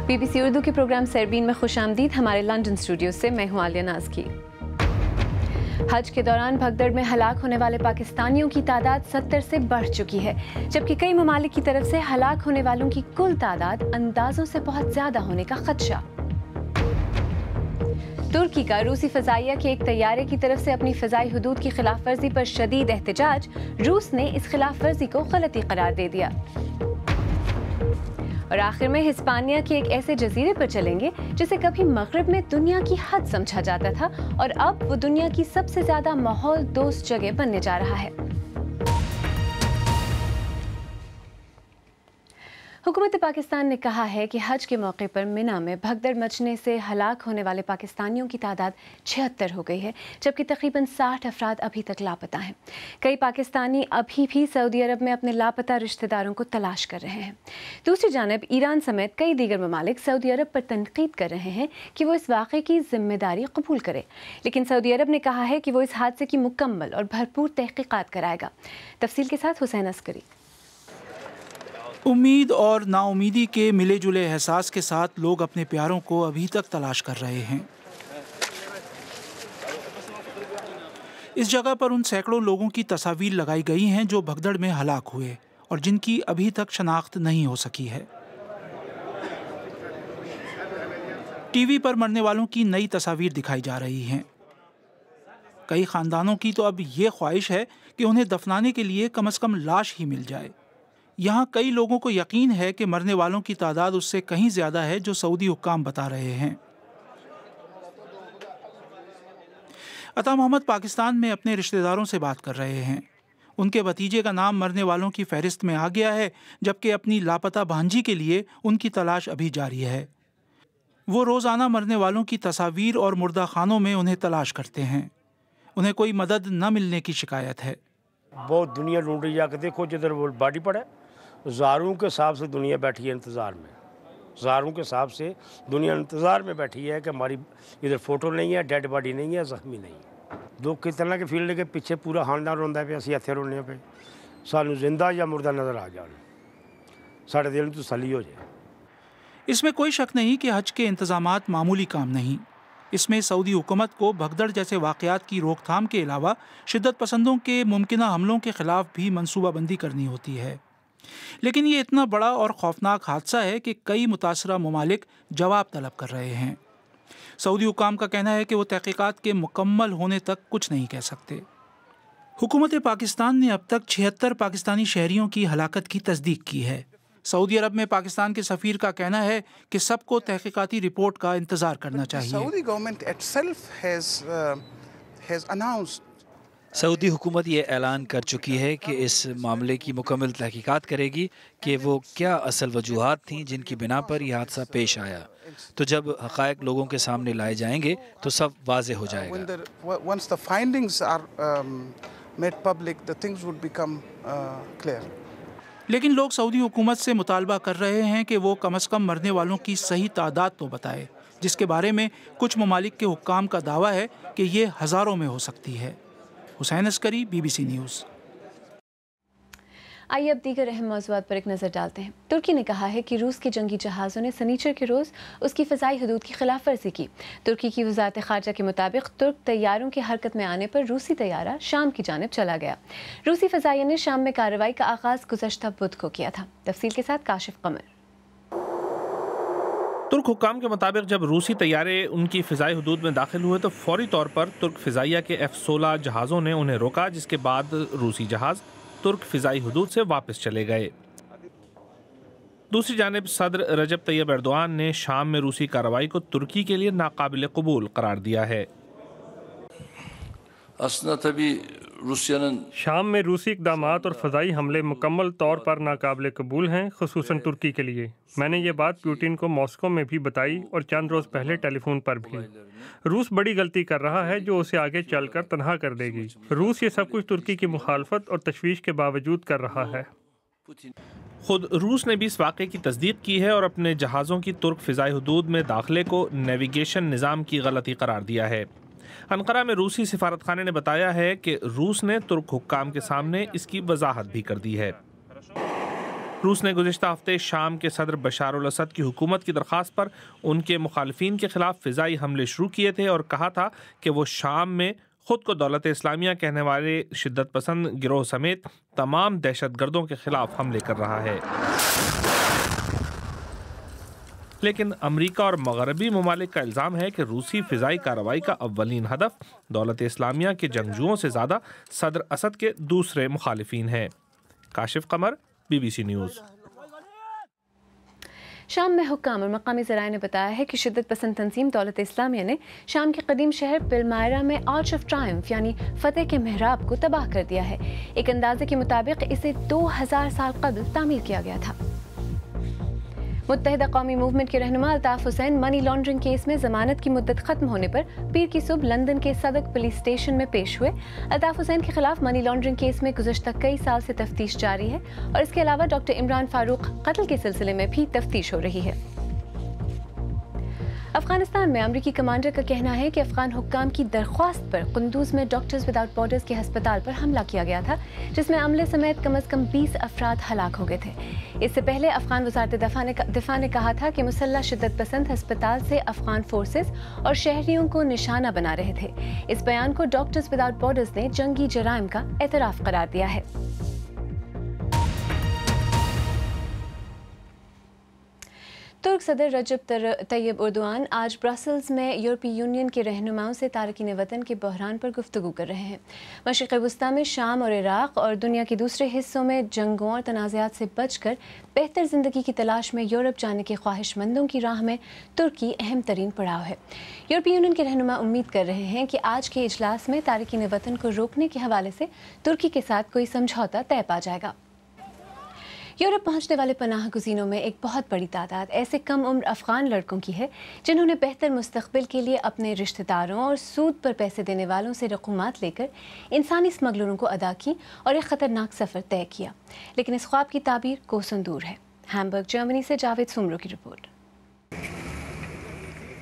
BBC Urdu کے programme سیربین میں خوش آمدید. ہمارے لندن اسٹوڈیو سے میں ہوں عالیہ ناز کی. حج کے دوران بھگدڑ میں ہلاک ہونے والے پاکستانیوں کی تعداد 70 سے بڑھ چکی ہے، جبکہ کئی ممالک کی طرف سے ہلاک ہونے والوں کی کل تعداد اندازوں سے بہت زیادہ ہونے کا خدشہ. ترکی کا روسی فضائیہ کے ایک طیارے کی طرف سے اپنی فضائی حدود کی خلاف ورزی پر شدید احتجاج. روس نے اس خلاف ورزی کو غلطی قرار دے دیا. اور آخر میں ہسپانیہ کے ایک ایسے جزیرے پر چلیں گے جسے کبھی مغرب میں دنیا کی حد سمجھا جاتا تھا اور اب وہ دنیا کی سب سے زیادہ ماحول دوست جگہ بننے جا رہا ہے. حکومت پاکستان نے کہا ہے کہ حج کے موقع پر منا میں بھگدڑ مچنے سے ہلاک ہونے والے پاکستانیوں کی تعداد 76 ہو گئی ہے، جبکہ تقریباً 60 افراد ابھی تک لاپتہ ہیں. کئی پاکستانی ابھی بھی سعودی عرب میں اپنے لاپتہ رشتہ داروں کو تلاش کر رہے ہیں. دوسری جانب ایران سمیت کئی دیگر ممالک سعودی عرب پر تنقید کر رہے ہیں کہ وہ اس واقعے کی ذمہ داری قبول کرے، لیکن سعودی عرب نے کہا ہے کہ وہ اس حادثے کی مکمل اور بھرپور تحقیقات کرائے گا. تفصیل کے ساتھ حسین عسکری. امید اور نا امیدی کے ملے جلے احساس کے ساتھ لوگ اپنے پیاروں کو ابھی تک تلاش کر رہے ہیں. اس جگہ پر ان سینکڑوں لوگوں کی تصاویر لگائی گئی ہیں جو بھگدڑ میں ہلاک ہوئے اور جن کی ابھی تک شناخت نہیں ہو سکی ہے. ٹی وی پر مرنے والوں کی نئی تصاویر دکھائی جا رہی ہیں. کئی خاندانوں کی تو اب یہ خواہش ہے کہ انہیں دفنانے کے لیے کم از کم لاش ہی مل جائے. یہاں کئی لوگوں کو یقین ہے کہ مرنے والوں کی تعداد اس سے کہیں زیادہ ہے جو سعودی حکام بتا رہے ہیں. عطا محمد پاکستان میں اپنے رشتہ داروں سے بات کر رہے ہیں. ان کے بھتیجے کا نام مرنے والوں کی فہرست میں آ گیا ہے، جبکہ اپنی لاپتہ بھانجی کے لیے ان کی تلاش ابھی جاری ہے. وہ روزانہ مرنے والوں کی تصاویر اور مردہ خانوں میں انہیں تلاش کرتے ہیں. انہیں کوئی مدد نہ ملنے کی شکایت ہے. بہت دنیا ڈھونڈ رہی ہے کہ دیکھو جدھر وہ باڈی پڑا ہے، ہزاروں کے حساب سے دنیا بیٹھی ہے انتظار میں. ہزاروں کے حساب سے دنیا انتظار میں بیٹھی ہے کہ ہماری ادھر فوٹو نہیں ہے، ڈیڈ باڈی نہیں ہے، زخمی نہیں ہے. دکھ کس طرح کے فیلڈ کے پیچھے پورا خاندان روندا پہ، اسی اتنے رونے پہ. سانو زندہ یا مردہ نظر آ جان، ساڑھے دل تو تسلی ہو جائے. اس میں کوئی شک نہیں کہ حج کے انتظامات معمولی کام نہیں. اس میں سعودی حکومت کو بھگدڑ جیسے واقعات کی روک تھام کے علاوہ شدت پسندوں کے ممکنہ حملوں کے خلاف بھی منصوبہ بندی کرنی ہوتی ہے. لیکن یہ اتنا بڑا اور خوفناک حادثہ ہے کہ کئی متاثرہ ممالک جواب طلب کر رہے ہیں. سعودی حکام کا کہنا ہے کہ وہ تحقیقات کے مکمل ہونے تک کچھ نہیں کہہ سکتے. حکومت پاکستان نے اب تک 76 پاکستانی شہریوں کی ہلاکت کی تصدیق کی ہے. سعودی عرب میں پاکستان کے سفیر کا کہنا ہے کہ سب کو تحقیقاتی رپورٹ کا انتظار کرنا چاہیے. سعودی حکومت یہ اعلان کر چکی ہے کہ اس معاملے کی مکمل تحقیقات کرے گی کہ وہ کیا اصل وجوہات تھیں جن کی بنا پر یہ حادثہ پیش آیا. تو جب حقائق لوگوں کے سامنے لائے جائیں گے تو سب واضح ہو جائے گا. لیکن لوگ سعودی حکومت سے مطالبہ کر رہے ہیں کہ وہ کم از کم مرنے والوں کی صحیح تعداد تو بتائے، جس کے بارے میں کچھ ممالک کے حکام کا دعویٰ ہے کہ یہ ہزاروں میں ہو سکتی ہے. حسین عسکری، BBC نیوز. آئیے اب دیگر اہم موضوعات پر ایک نظر ڈالتے ہیں. ترکی نے کہا ہے کہ روس کے جنگی جہازوں نے سنیچر کے روز اس کی فضائی حدود کی خلاف ورزی کی. ترکی کی وزارت خارجہ کے مطابق ترک طیاروں کے حرکت میں آنے پر روسی طیارہ شام کی جانب چلا گیا. روسی فضائیہ نے شام میں کارروائی کا آغاز گزشتہ بدھ کو کیا تھا. تفصیل کے ساتھ کاشف قمر. ترک حکام کے مطابق جب روسی طیارے ان کی فضائی حدود میں داخل ہوئے تو فوری طور پر ترک فضائیہ کے F-16 جہازوں نے انہیں روکا، جس کے بعد روسی جہاز ترک فضائی حدود سے واپس چلے گئے. دوسری جانب صدر رجب طیب ایردوان نے شام میں روسی کارروائی کو ترکی کے لیے ناقابل قبول قرار دیا ہے. شام میں روسی اقدامات اور فضائی حملے مکمل طور پر ناقابل قبول ہیں، خصوصاً ترکی کے لیے. میں نے یہ بات پیوٹن کو ماسکو میں بھی بتائی اور چند روز پہلے ٹیلی فون پر بھی. روس بڑی غلطی کر رہا ہے جو اسے آگے چل کر تنہا کر دے گی. روس یہ سب کچھ ترکی کی مخالفت اور تشویش کے باوجود کر رہا ہے. خود روس نے بھی اس واقعے کی تصدیق کی ہے اور اپنے جہازوں کی ترک فضائی حدود میں داخلے کو نیویگیشن نظام کی غلطی قرار دیا ہے. انقرہ میں روسی سفارت خانے نے بتایا ہے کہ روس نے ترک حکام کے سامنے اس کی وضاحت بھی کر دی ہے. روس نے گزشتہ ہفتے شام کے صدر بشار الاسد کی حکومت کی درخواست پر ان کے مخالفین کے خلاف فضائی حملے شروع کیے تھے اور کہا تھا کہ وہ شام میں خود کو دولت اسلامیہ کہنے والے شدت پسند گروہ سمیت تمام دہشت گردوں کے خلاف حملے کر رہا ہے۔ لیکن امریکہ اور مغربی ممالک کا الزام ہے کہ روسی فضائی کارروائی کا اولین ہدف دولت اسلامیہ کے جنگجوؤں سے زیادہ صدر اسد کے دوسرے مخالفین ہیں۔ Kashif Qamar, BBC news. شام میں حکام اور مقامی ذرائع نے بتایا ہے کہ شدت پسند تنظیم دولت اسلامیہ نے شام کے قدیم شہر پلمائرا میں آرچ آف ٹرائمف یعنی فتح کے محراب کو تباہ کر دیا ہے۔ ایک اندازے کے مطابق اسے 2000 سال قبل تعمیر کیا گیا تھا۔ متحدہ قومی موومنٹ کے رہنما Altaf Hussain money laundering case میں ضمانت کی مدت ختم ہونے پر پیر کی صبح لندن کے صدک پولیس اسٹیشن میں پیش ہوئے۔ الطاف حسین کے خلاف منی لانڈرنگ کیس میں گزشتہ کئی سال سے تفتیش جاری ہے اور اس کے علاوہ ڈاکٹر عمران فاروق قتل کے سلسلے میں بھی تفتیش ہو رہی ہے۔ افغانستان میں امریکی کمانڈر کا کہنا ہے کہ افغان حکام کی درخواست پر قندوز میں ڈاکٹرز وداؤٹ بارڈرز کے ہسپتال پر حملہ کیا گیا تھا، جس میں عملے سمیت کم از کم 20 افراد ہلاک ہو گئے تھے۔ اس سے پہلے افغان وزارت دفاع نے کہا تھا کہ مسلح شدت پسند ہسپتال سے افغان فورسز اور شہریوں کو نشانہ بنا رہے تھے۔ اس بیان کو ڈاکٹرز وداؤٹ بارڈرز نے جنگی جرائم کا اعتراف قرار دیا ہے۔ ترک صدر رجب طیب اردوان آج برسلز میں یورپی یونین کے رہنماؤں سے تارکین وطن کے بحران پر گفتگو کر رہے ہیں۔ مشرق وسطیٰ میں شام اور عراق اور دنیا کے دوسرے حصوں میں جنگوں اور تنازعات سے بچ کر بہتر زندگی کی تلاش میں یورپ جانے کے خواہش مندوں کی راہ میں ترکی اہم ترین پڑاؤ ہے۔ یورپی یونین کے رہنما امید کر رہے ہیں کہ آج کے اجلاس میں تارکین وطن کو روکنے کے حوالے سے ترکی کے ساتھ کوئی سمجھوتا طے پا جائے گا۔ یورپ پہنچنے والے پناہ گزینوں میں ایک بہت بڑی تعداد ایسے کم عمر افغان لڑکوں کی ہے جنہوں نے بہتر مستقبل کے لیے اپنے رشتہ داروں اور سود پر پیسے دینے والوں سے رقومات لے کر انسانی اسمگلروں کو ادا کی اور ایک خطرناک سفر طے کیا، لیکن اس خواب کی تعبیر کوسوں دور ہے۔ ہیمبرگ، جرمنی سے جاوید سمرو کی رپورٹ۔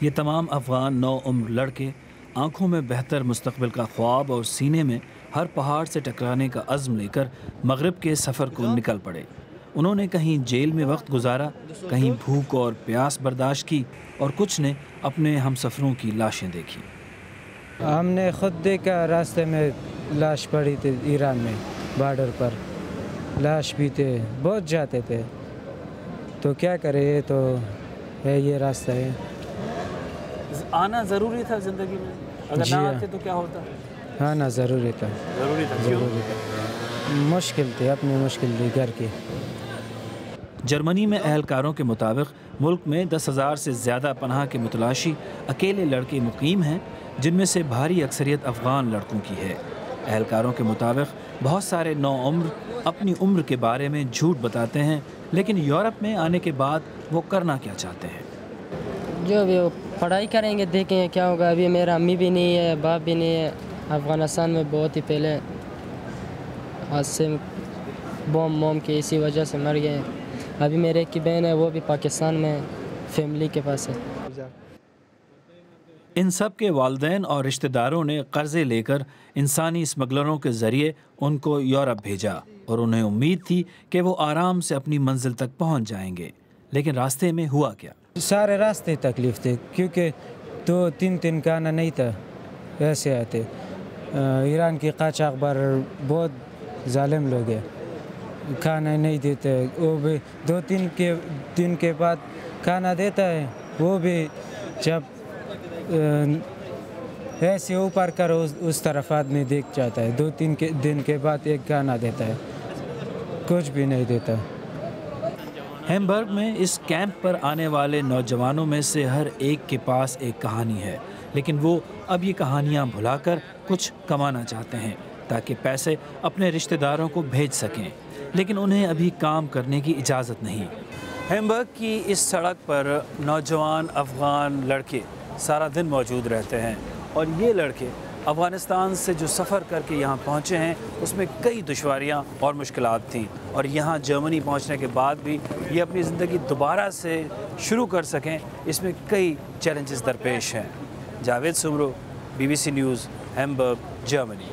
یہ تمام افغان نو عمر لڑکے آنکھوں میں بہتر مستقبل کا خواب اور سینے میں ہر پہاڑ سے ٹکرانے کا عزم لے کر مغرب کے سفر کو نکل پڑے۔ انہوں نے کہیں جیل میں وقت گزارا، کہیں بھوک اور پیاس برداشت کی اور کچھ نے اپنے ہم سفروں کی لاشیں دیکھی۔ ہم نے خود دیکھا، راستے میں لاش پڑی تھی، ایران میں بارڈر پر لاش بھی تھے، بہت جاتے تھے، تو کیا کرے، یہ تو ہے، یہ راستہ ہے۔ آنا ضروری تھا زندگی میں، اگر نہ آتے تو کیا ہوتا؟ آنا ضروری تھا، ضروری تھا، مشکل تھی، اپنی مشکل تھی گھر کی۔ جرمنی میں اہلکاروں کے مطابق ملک میں 10,000 سے زیادہ پناہ کے متلاشی اکیلے لڑکے مقیم ہیں، جن میں سے بھاری اکثریت افغان لڑکوں کی ہے۔ اہلکاروں کے مطابق بہت سارے نو عمر اپنی عمر کے بارے میں جھوٹ بتاتے ہیں، لیکن یورپ میں آنے کے بعد وہ کرنا کیا چاہتے ہیں؟ جو بھی پڑھائی کریں گے، دیکھیں کیا ہوگا۔ ابھی میرا امی بھی نہیں ہے، باپ بھی نہیں ہے، افغانستان میں بہت ہی پہلے حادثے بوم کی اسی وجہ سے مر گئے۔ ابھی میرے ایک کی بہن ہے، وہ بھی پاکستان میں فیملی کے پاس ہے۔ ان سب کے والدین اور رشتہ داروں نے قرضے لے کر انسانی اسمگلروں کے ذریعے ان کو یورپ بھیجا اور انہیں امید تھی کہ وہ آرام سے اپنی منزل تک پہنچ جائیں گے، لیکن راستے میں ہوا کیا؟ سارے راستے تکلیف تھے، کیونکہ 2-3 کھانا نہیں تھا، ایسے آتے۔ ایران کی قاچاق بار بہت ظالم لوگ ہیں، کھانا نہیں دیتے، وہ بھی 2-3 دن کے بعد کھانا دیتا ہے، وہ بھی جب ایسے اوپر کرو اس طرف آدمی دیکھ جاتا ہے، 2-3 دن کے بعد ایک کھانا دیتا ہے، کچھ بھی نہیں دیتا۔ ہیمبرگ میں اس کیمپ پر آنے والے نوجوانوں میں سے ہر ایک کے پاس ایک کہانی ہے، لیکن وہ اب یہ کہانیاں بھلا کر کچھ کمانا چاہتے ہیں تاکہ پیسے اپنے رشتہ داروں کو بھیج سکیں، لیکن انہیں ابھی کام کرنے کی اجازت نہیں۔ ہیمبرگ کی اس سڑک پر نوجوان افغان لڑکے سارا دن موجود رہتے ہیں، اور یہ لڑکے افغانستان سے جو سفر کر کے یہاں پہنچے ہیں اس میں کئی دشواریاں اور مشکلات تھیں، اور یہاں جرمنی پہنچنے کے بعد بھی یہ اپنی زندگی دوبارہ سے شروع کر سکیں، اس میں کئی چیلنجز درپیش ہیں۔ Javed Soomro, BBC news, Hamburg, Germany.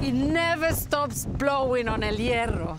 It never stops blowing on El Hierro.